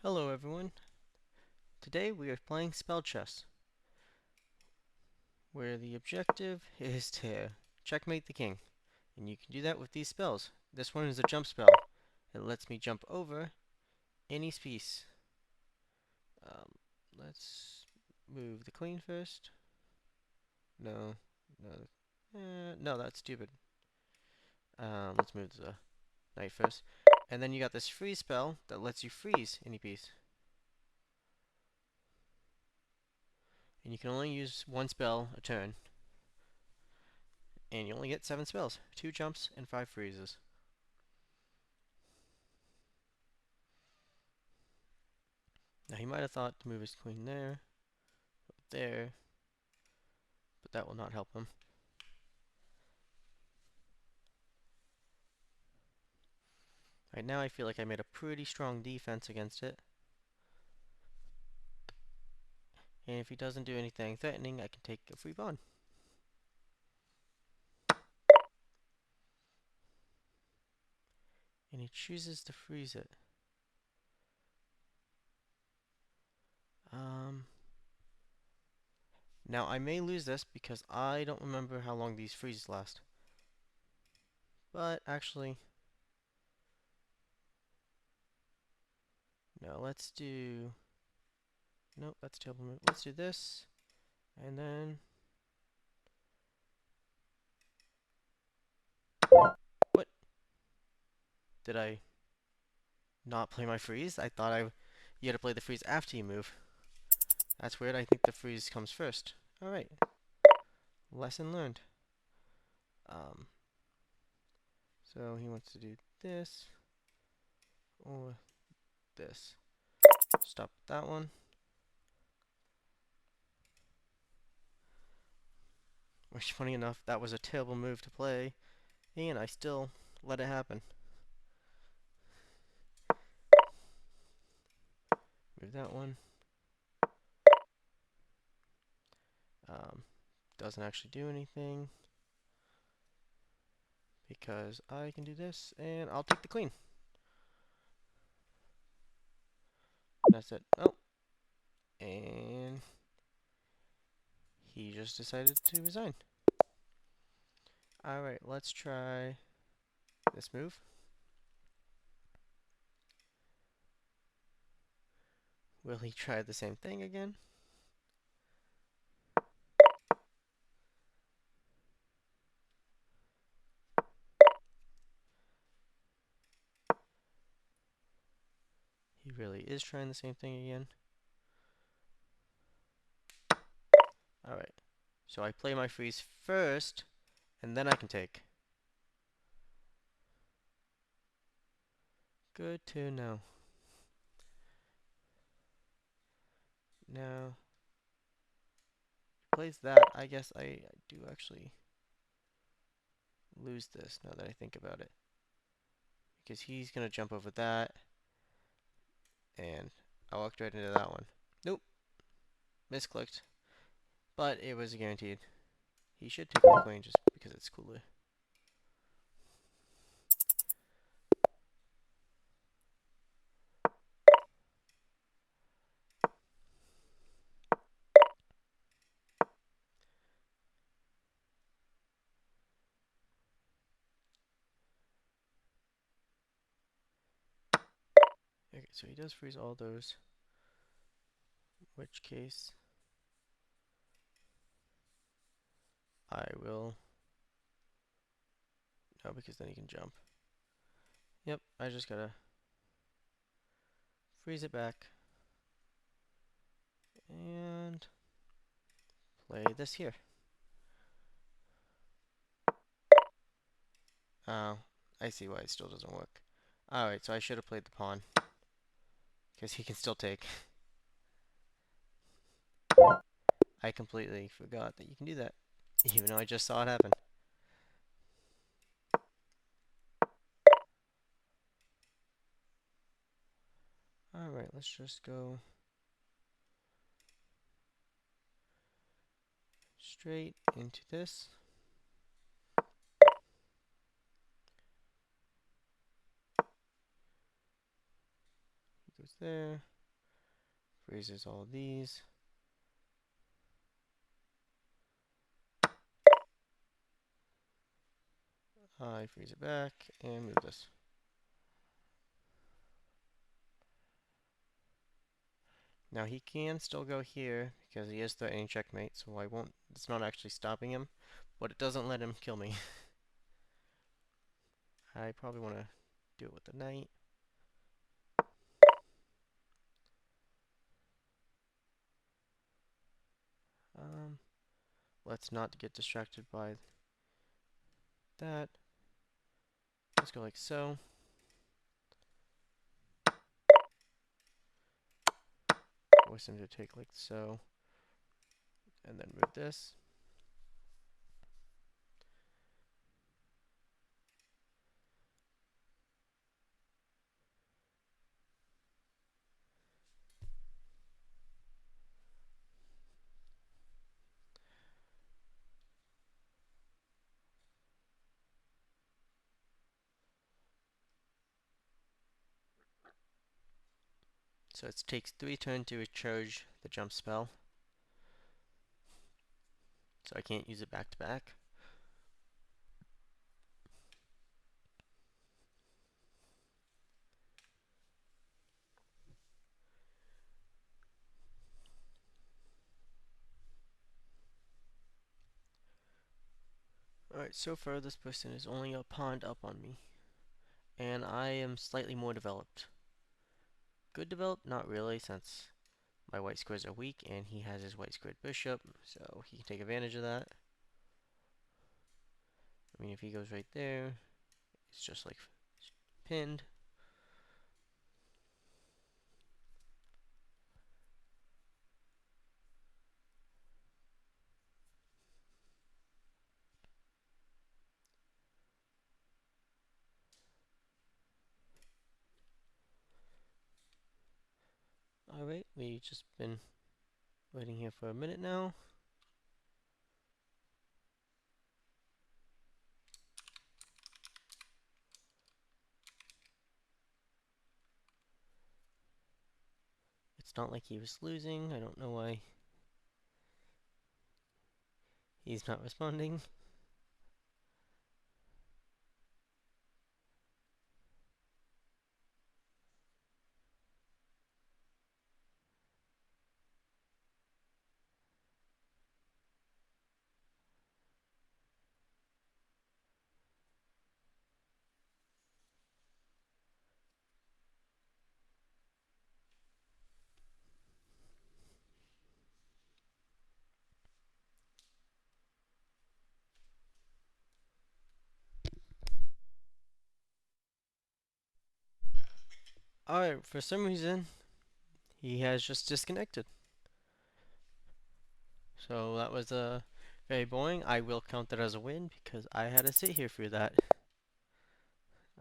Hello everyone. Today we are playing spell chess, where the objective is to checkmate the king. And you can do that with these spells. This one is a jump spell. It lets me jump over any piece. Um, let's move the queen first. No, no, that's stupid. Let's move the knight first. And then you got this freeze spell that lets you freeze any piece. And you can only use one spell a turn. And you only get 7 spells, 2 jumps and 5 freezes. Now he might have thought to move his queen there, but that will not help him. Right now I feel like I made a pretty strong defense against it. And if he doesn't do anything threatening, I can take a free pawn. And he chooses to freeze it. Now I may lose this because I don't remember how long these freezes last. But actually, no, let's do... Nope, that's table move. Let's do this, and then... What? Did I not play my freeze? I thought you had to play the freeze after you move. That's weird. I think the freeze comes first. Alright. Lesson learned. Um, so he wants to do this or this. Stop that one. Which, funny enough, that was a terrible move to play, and I still let it happen. Move that one. Doesn't actually do anything because I can do this, and I'll take the queen. That's it. Oh, and he just decided to resign. Alright, let's try this move. Will he try the same thing again? He really is trying the same thing again. Alright, so I play my freeze first, and then I can take. Good to know. Now, plays that, I guess I do actually lose this now that I think about it. Because he's going to jump over that, and I walked right into that one. Nope, misclicked. But it was guaranteed. He should take the queen just because it's cooler. Okay, so he does freeze all those. In which case, I will... No, because then he can jump. Yep, I just gotta freeze it back. And play this here. Oh, I see why it still doesn't work. Alright, so I should have played the pawn. Because he can still take. I completely forgot that you can do that. Even though I just saw it happen. Alright, let's just go straight into this. He goes there. Freezes all these. I freeze it back and move this. Now he can still go here because he is threatening checkmate, so I won't. It's not actually stopping him, but it doesn't let him kill me. I probably want to do it with the knight. Let's not get distracted by that. Let's go like so. Force him to take like so. And then move this. So it takes 3 turns to recharge the jump spell. So I can't use it back to back. Alright, so far this person is only a pawn up on me. And I am slightly more developed. Good developed? Not really, since my white squares are weak and he has his white squared bishop, so he can take advantage of that. I mean, if he goes right there, it's just like pinned. Alright, we've just been waiting here for a minute now. It's not like he was losing. I don't know why he's not responding. Alright, for some reason, he has just disconnected. So that was very boring. I will count that as a win because I had to sit here through that.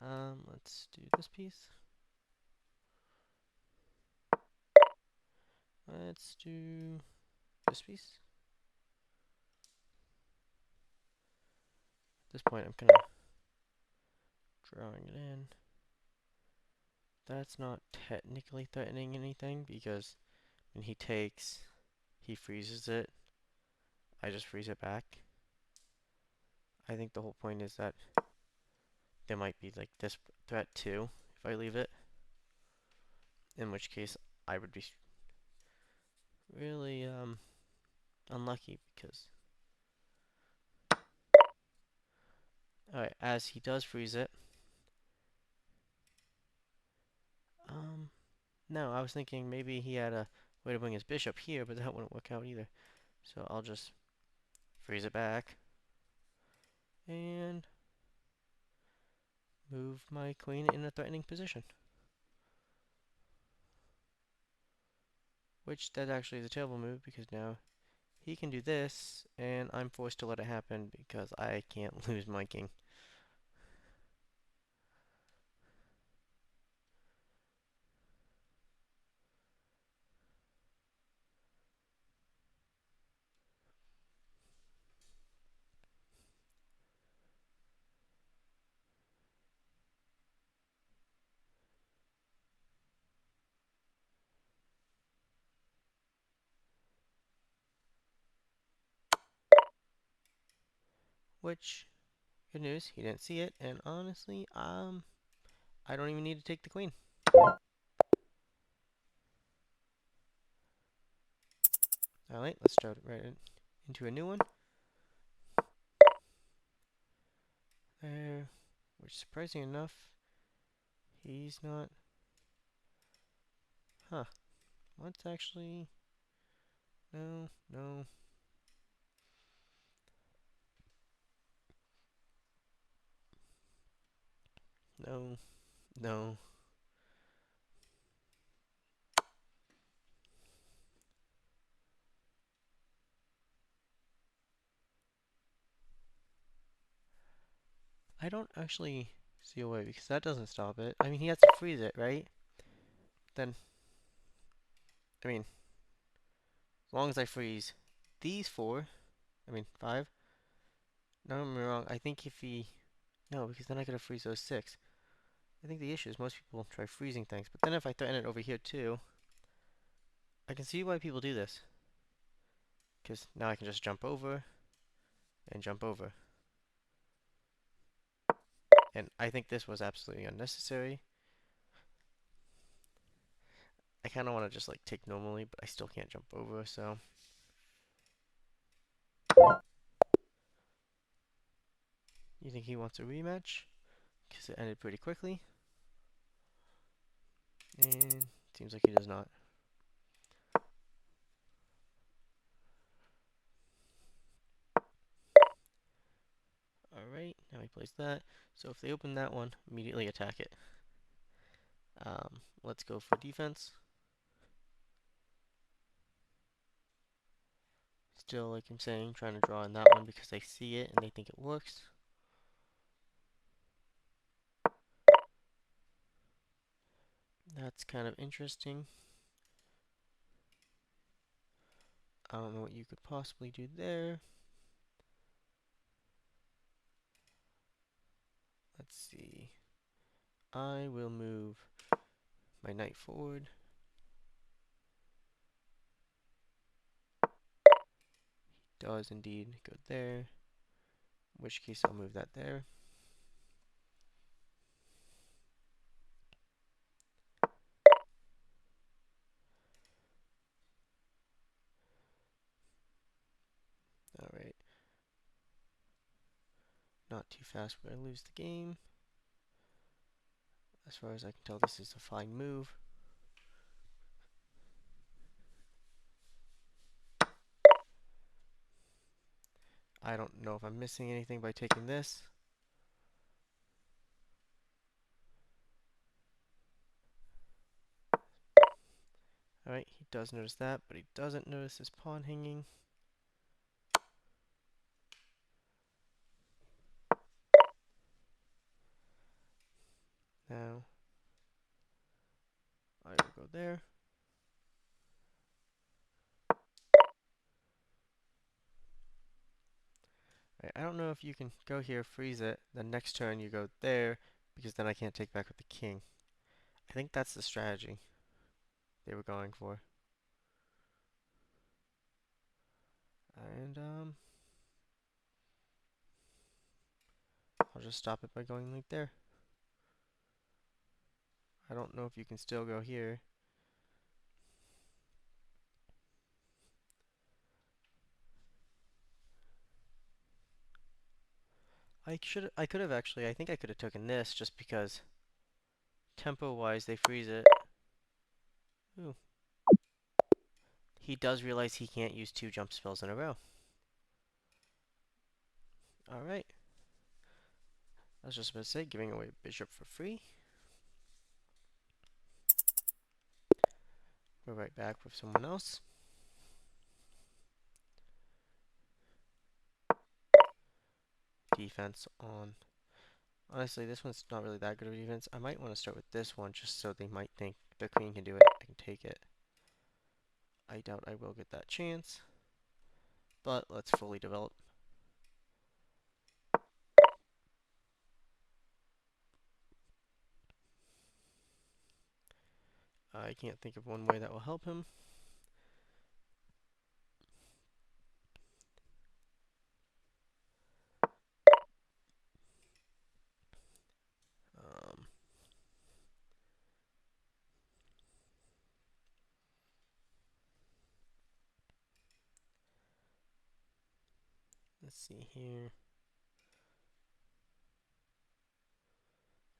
Let's do this piece. Let's do this piece. At this point, I'm kind of drawing it in. That's not technically threatening anything because when he takes, he freezes it. I just freeze it back. I think the whole point is that there might be like this threat too if I leave it. In which case, I would be really unlucky because alright, as he does freeze it. No, I was thinking maybe he had a way to bring his bishop here, but that wouldn't work out either. So I'll just freeze it back and move my queen in a threatening position. Which that actually is a terrible move because now he can do this and I'm forced to let it happen because I can't lose my king. which, good news, he didn't see it, and honestly, I don't even need to take the queen. Alright, let's throw it right into a new one. There, which surprising enough, he's not... Huh. What's actually... No, no. No, no. I don't actually see a way, because that doesn't stop it. I mean, he has to freeze it, right? Then, I mean, as long as I freeze these four, I mean, five, don't get me wrong, I think if he... No, because then I gotta freeze those six. I think the issue is most people try freezing things, but then if I threaten it over here too, I can see why people do this. Because now I can just jump over and jump over. And I think this was absolutely unnecessary. I kind of want to just like take normally, but I still can't jump over, so... You think he wants a rematch? Because it ended pretty quickly. And seems like he does not. Alright, now he plays that. So if they open that one, immediately attack it. Let's go for defense. Still, like I'm saying, trying to draw in that one because they see it and they think it works. That's kind of interesting. I don't know what you could possibly do there. Let's see. I will move my knight forward. Does indeed go there. In which case I'll move that there. Alright. Not too fast where I lose the game. As far as I can tell, this is a fine move. I don't know if I'm missing anything by taking this. Alright, he does notice that, but he doesn't notice his pawn hanging. Now, I will go there. Right, I don't know if you can go here, freeze it, then next turn you go there, because then I can't take back with the king. I think that's the strategy they were going for. And, I'll just stop it by going like there. I don't know if you can still go here. I could have actually, I think I could have taken this just because tempo-wise they freeze it. Ooh. He does realize he can't use two jump spells in a row. Alright. I was just about to say, giving away bishop for free. We're right back with someone else. Defense on. Honestly, this one's not really that good of a defense. I might want to start with this one just so they might think the queen can do it. I can take it. I doubt I will get that chance. But let's fully develop. I can't think of one way that will help him. Let's see here.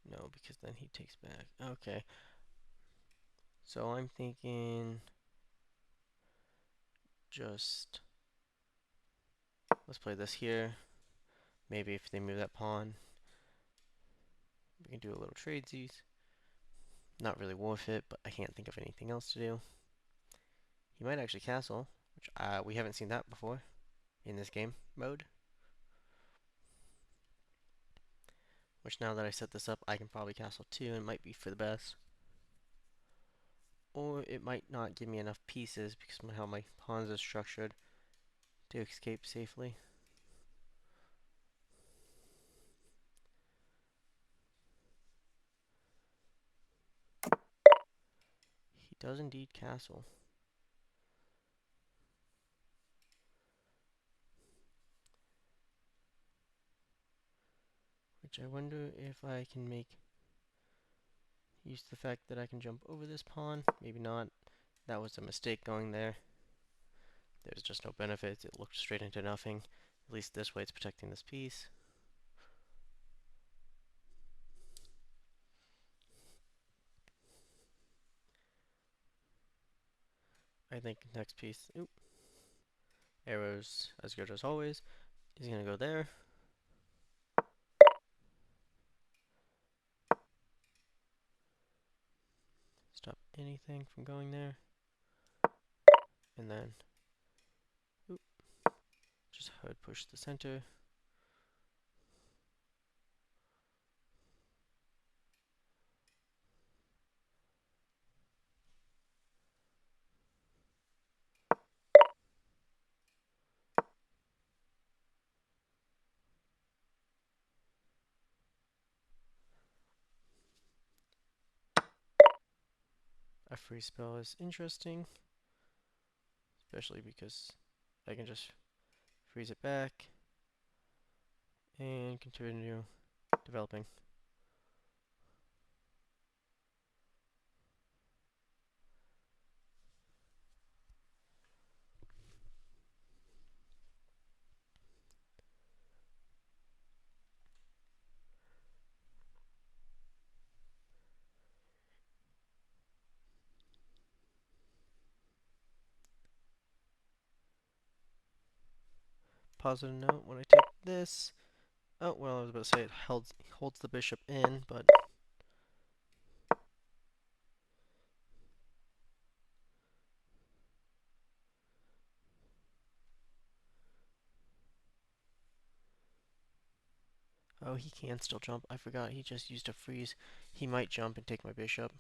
No, because then he takes back. Okay. So I'm thinking just let's play this here. Maybe if they move that pawn, we can do a little tradesies. Not really worth it, but I can't think of anything else to do. He might actually castle, which we haven't seen that before in this game mode. Which now that I set this up, I can probably castle too, and it might be for the best. Or it might not give me enough pieces because of how my pawns are structured to escape safely. He does indeed castle. Which I wonder if I can make use the fact that I can jump over this pawn. Maybe not. That was a mistake going there. There's just no benefits. It looked straight into nothing. At least this way it's protecting this piece. I think next piece, arrows as good as always, is going to go there. Stop anything from going there. And then, just hard push the center. A free spell is interesting, especially because I can just freeze it back and continue developing. Positive note, when I take this, oh, well, I was about to say it holds the bishop in, but oh, he can still jump. I forgot he just used a freeze. He might jump and take my bishop.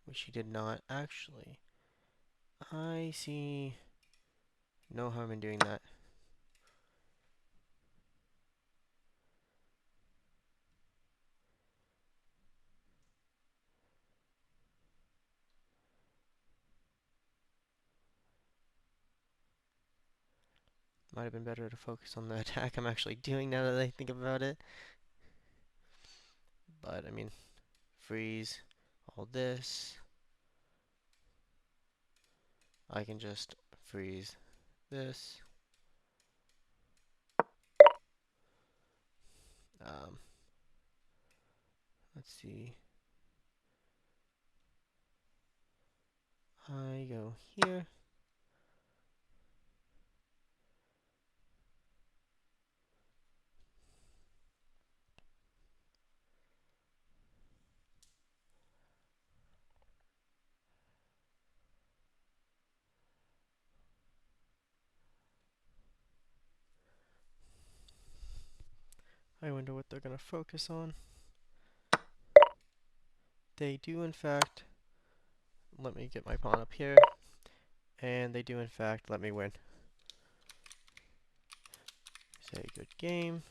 Which he did not. Actually, I see no harm in doing that. Might have been better to focus on the attack I'm actually doing now that I think about it. But, I mean, freeze all this. I can just freeze this. Let's see. I go here. I wonder what they're going to focus on. They do, in fact, let me get my pawn up here. And they do, in fact, let me win. Say good game.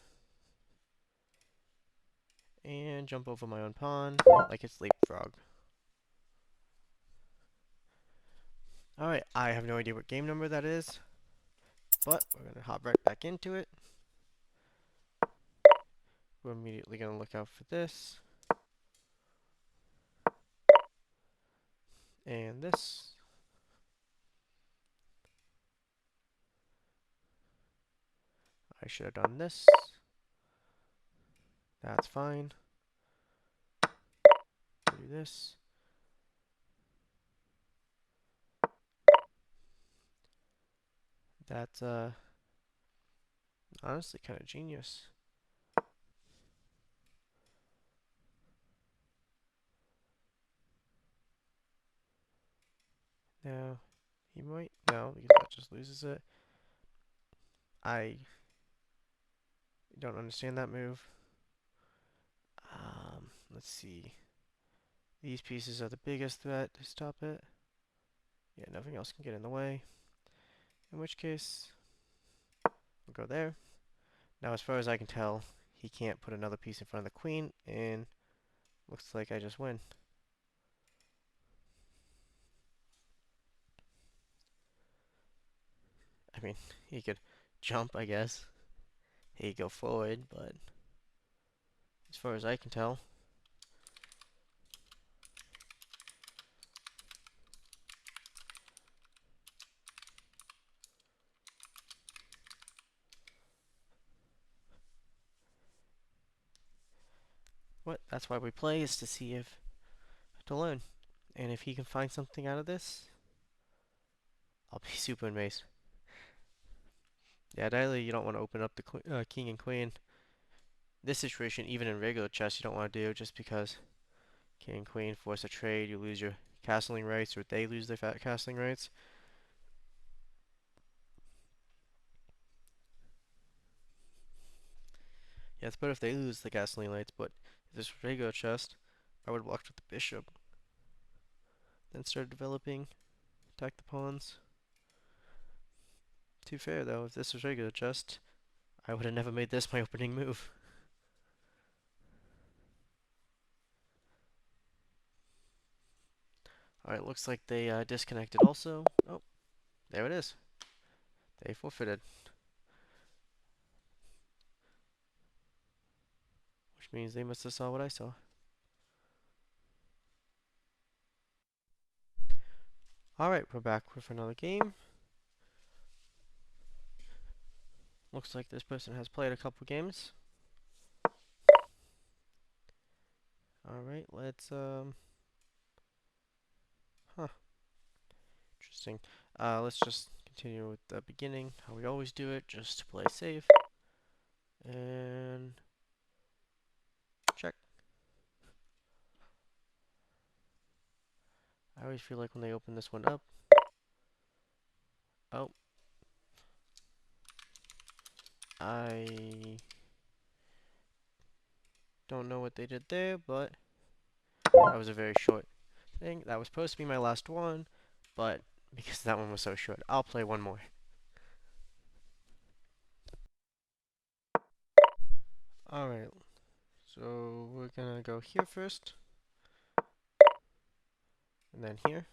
And jump over my own pawn like it's leapfrog. Alright, I have no idea what game number that is, but we're going to hop right back into it. We're immediately going to look out for this. And this. I should have done this. That's fine. Do this. That's honestly kind of genius. Now, he might, no, because that just loses it. I don't understand that move. Let's see. These pieces are the biggest threat to stop it. Yeah, nothing else can get in the way. In which case, we'll go there. Now, as far as I can tell, he can't put another piece in front of the queen, and looks like I just win. I mean, he could jump, I guess. He could go forward, but as far as I can tell, what? That's why we play, is to see if, to learn. And if he can find something out of this, I'll be super amazed. Yeah, ideally you don't want to open up the king and queen. This situation, even in regular chess, you don't want to do, just because king and queen force a trade, you lose your castling rights, or they lose their castling rights. Yeah, it's better if they lose the castling rights, but if this was regular chess, I would have walked with the bishop, then started developing, attack the pawns. Too fair though, if this was regular chess, I would have never made this my opening move. Alright, looks like they disconnected also. Oh, there it is. They forfeited. Which means they must have saw what I saw. Alright, we're back with another game. Looks like this person has played a couple games. Alright, let's, interesting. Let's just continue with the beginning, how we always do it, just to play safe. And check. I always feel like when they open this one up, oh, I don't know what they did there, but that was a very short thing. That was supposed to be my last one, but because that one was so short, I'll play one more. Alright, so we're gonna go here first, and then here.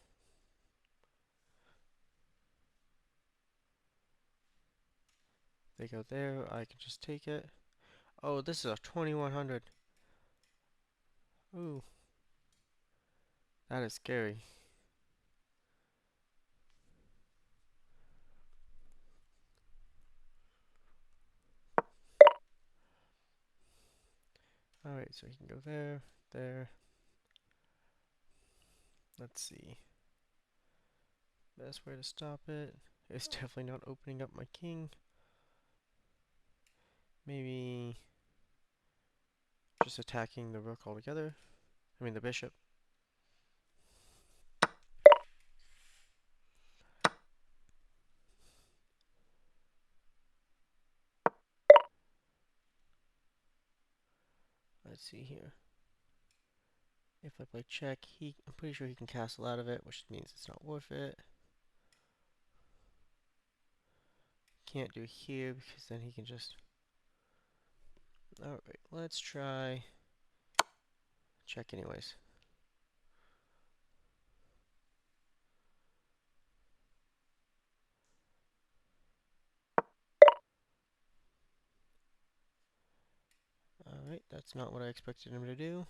They go there, I can just take it. Oh, this is a 2100. Ooh, that is scary. Alright, so he can go there, there. Let's see. Best way to stop it is definitely not opening up my king. Maybe just attacking the rook altogether. I mean the bishop. Let's see here. If I play check, I'm pretty sure he can castle out of it, which means it's not worth it. Can't do here because then he can just... Alright, let's try check anyways. Alright, that's not what I expected him to do.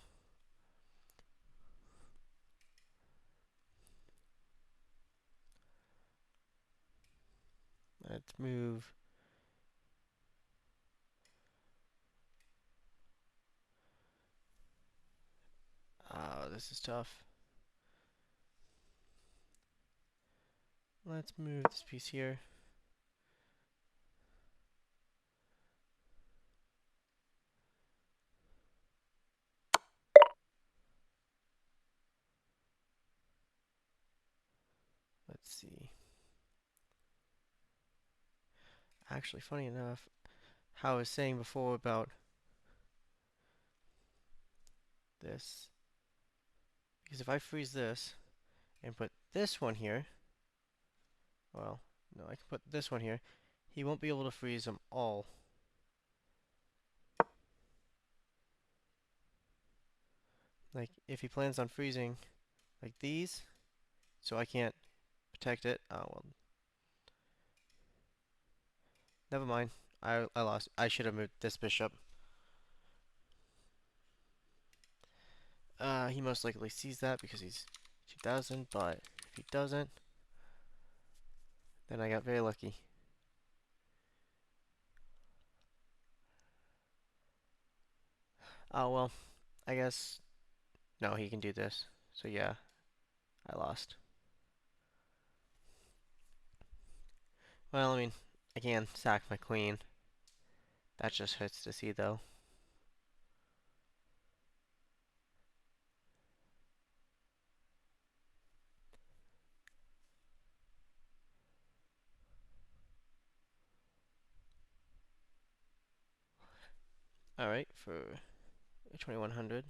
Let's move this is tough. Let's move this piece here. Let's see. Actually, funny enough, how I was saying before about this, because if I freeze this and put this one here, well, no, I can put this one here, he won't be able to freeze them all. Like, if he plans on freezing like these, so I can't protect it, oh well, never mind. I lost. I should have moved this bishop. He most likely sees that because he's 2000, but if he doesn't, then I got very lucky. Oh well, I guess, no, he can do this. So yeah, I lost. Well, I mean, I can sack my queen. That just hurts to see though. Alright, for 2100,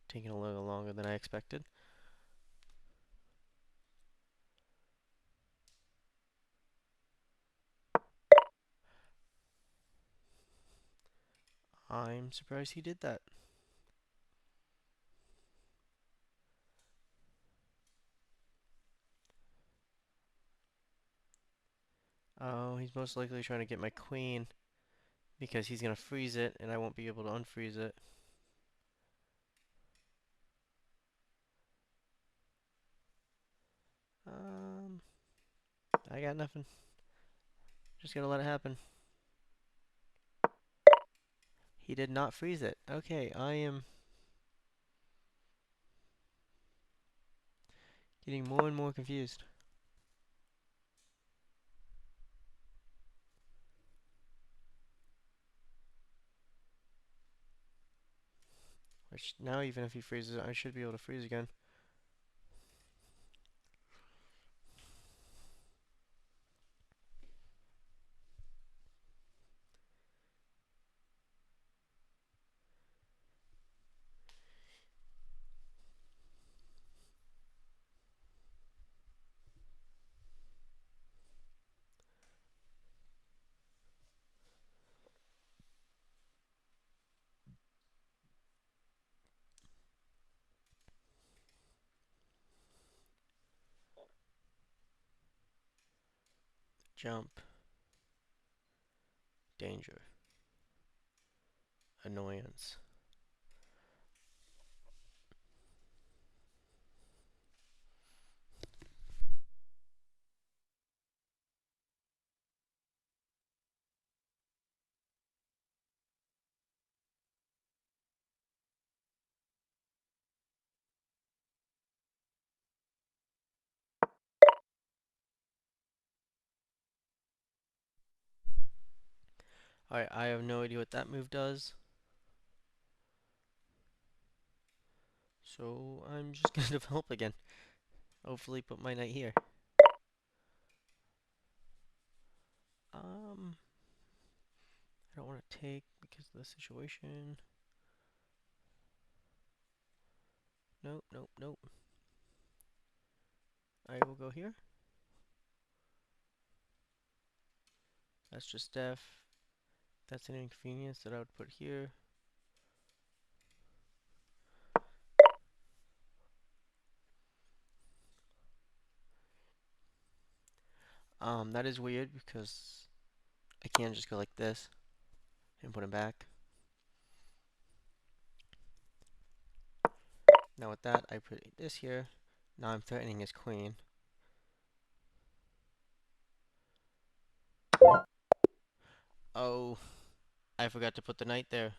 taking a little longer than I expected. I'm surprised he did that. Oh, he's most likely trying to get my queen because he's gonna freeze it and I won't be able to unfreeze it. Um, I got nothing. Just gonna let it happen. He did not freeze it. Okay, I am getting more and more confused. Which, now even if he freezes it, I should be able to freeze again. Jump. Danger. Annoyance. Alright, I have no idea what that move does. So I'm just gonna develop again. Hopefully put my knight here. I don't want to take because of the situation. Nope, nope, nope. I will go here. That's just F. That's an inconvenience that I would put here. That is weird because I can't just go like this and put him back. Now with that, I put this here. Now I'm threatening his queen. Oh, I forgot to put the knight there.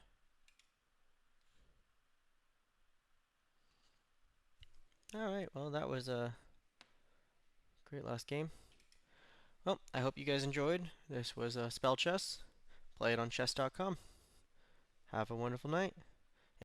Alright, well that was a great last game. Well, I hope you guys enjoyed. This was Spell Chess. Play it on chess.com. Have a wonderful night.